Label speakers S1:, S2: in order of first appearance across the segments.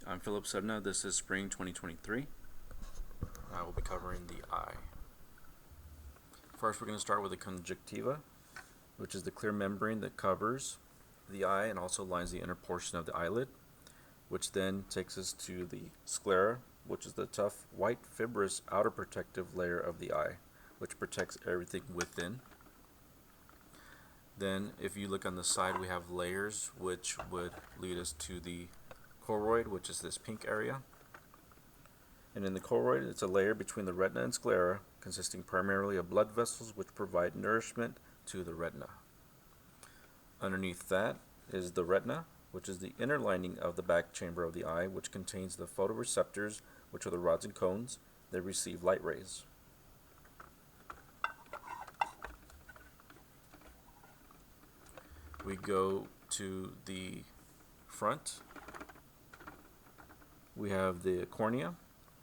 S1: I'm Phillip Serna. This is spring 2023. I will be covering the eye. First, we're going to start with the conjunctiva, which is the clear membrane that covers the eye and also lines the inner portion of the eyelid, which then takes us to the sclera, which is the tough, white, fibrous outer protective layer of the eye, which protects everything within. Then, if you look on the side, we have layers, which would lead us to the choroid, which is this pink area. And in the choroid, it's a layer between the retina and sclera, consisting primarily of blood vessels which provide nourishment to the retina. Underneath that is the retina, which is the inner lining of the back chamber of the eye, which contains the photoreceptors, which are the rods and cones that receive light rays. We go to the front. We have the cornea,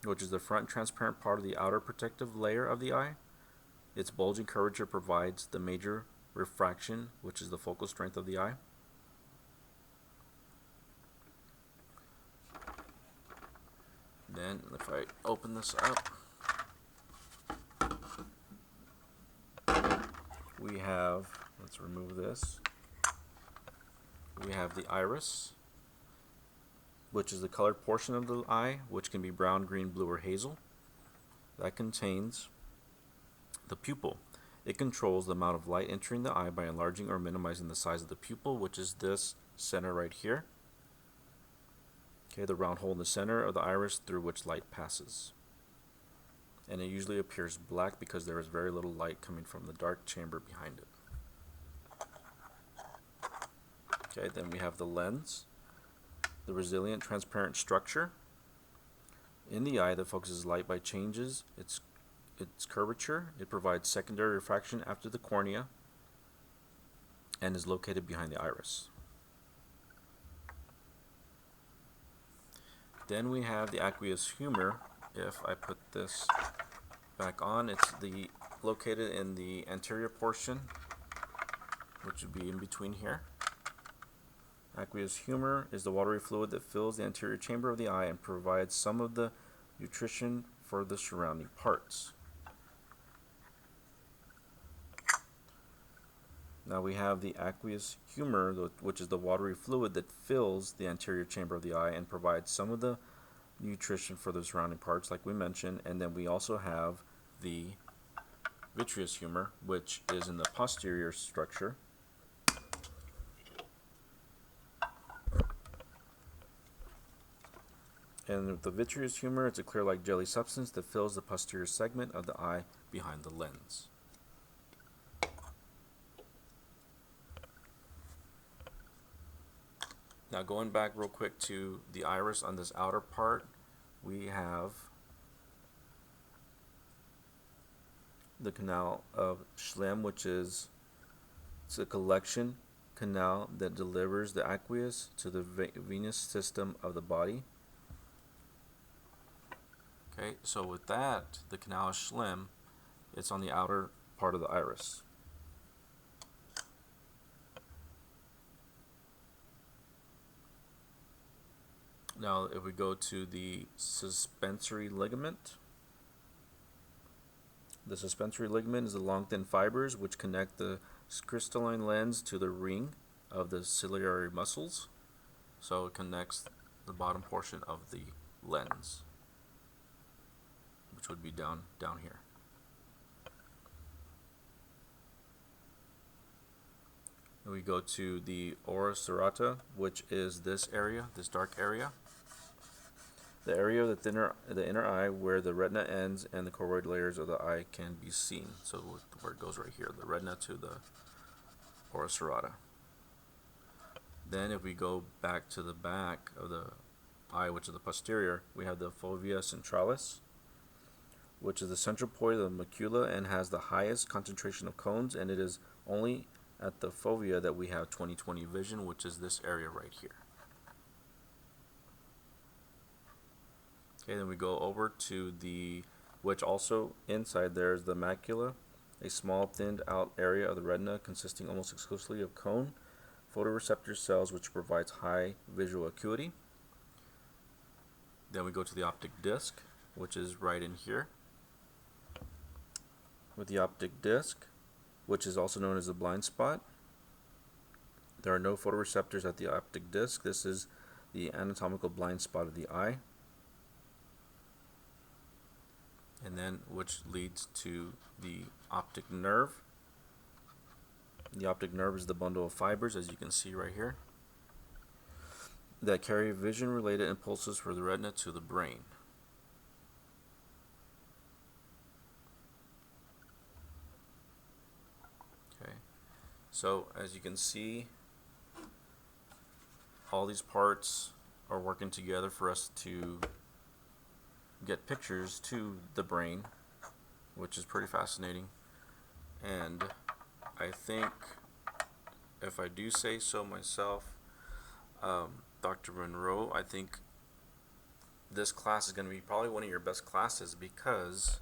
S1: which is the front transparent part of the outer protective layer of the eye. Its bulging curvature provides the major refraction, which is the focal strength of the eye. Then, if I open this up, we have, let's remove this, we have the iris, which is the colored portion of the eye, which can be brown, green, blue, or hazel. That contains the pupil. It controls the amount of light entering the eye by enlarging or minimizing the size of the pupil, which is this center right here. Okay, the round hole in the center of the iris through which light passes. And it usually appears black because there is very little light coming from the dark chamber behind it. Okay, then we have the lens, the resilient transparent structure in the eye that focuses light by changes its curvature. It provides secondary refraction after the cornea and is located behind the iris. Then we have the aqueous humor. If I put this back on, it's located in the anterior portion, which would be in between here. Aqueous humor is the watery fluid that fills the anterior chamber of the eye and provides some of the nutrition for the surrounding parts. Now we have the aqueous humor, which is the watery fluid that fills the anterior chamber of the eye and provides some of the nutrition for the surrounding parts, like we mentioned. And then we also have the vitreous humor, which is in the posterior structure. And with the vitreous humor, it's a clear like jelly substance that fills the posterior segment of the eye behind the lens. Now going back real quick to the iris on this outer part, we have the canal of Schlemm, which is a collection canal that delivers the aqueous to the venous system of the body. Okay, so with that, the canal of Schlemm, it's on the outer part of the iris. Now, if we go to the suspensory ligament, the suspensory ligament is the long, thin fibers which connect the crystalline lens to the ring of the ciliary muscles. So it connects the bottom portion of the lens, which would be down here. And we go to the ora serrata, which is this area, this dark area. The area of the inner eye where the retina ends and the choroid layers of the eye can be seen. So where it goes right here, the retina to the ora serrata. Then if we go back to the back of the eye, which is the posterior, we have the fovea centralis, which is the central point of the macula and has the highest concentration of cones, and it is only at the fovea that we have 20/20 vision, which is this area right here. Okay, then we go over to which also inside there is the macula, a small thinned out area of the retina consisting almost exclusively of cone photoreceptor cells, which provides high visual acuity. Then we go to the optic disc, which is right in here. With the optic disc, which is also known as the blind spot, there are no photoreceptors at the optic disc. This is the anatomical blind spot of the eye, and then which leads to the optic nerve. The optic nerve is the bundle of fibers, as you can see right here, that carry vision-related impulses from the retina to the brain. Okay, so as you can see, all these parts are working together for us to get pictures to the brain, which is pretty fascinating. And I think, if I do say so myself, Dr. Monroe, I think this class is going to be probably one of your best classes because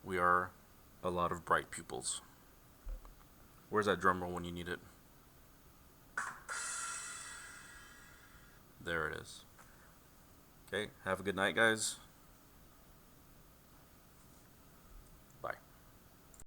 S1: we are a lot of bright pupils. Where's that drum roll when you need it? There it is. Okay, have a good night, guys.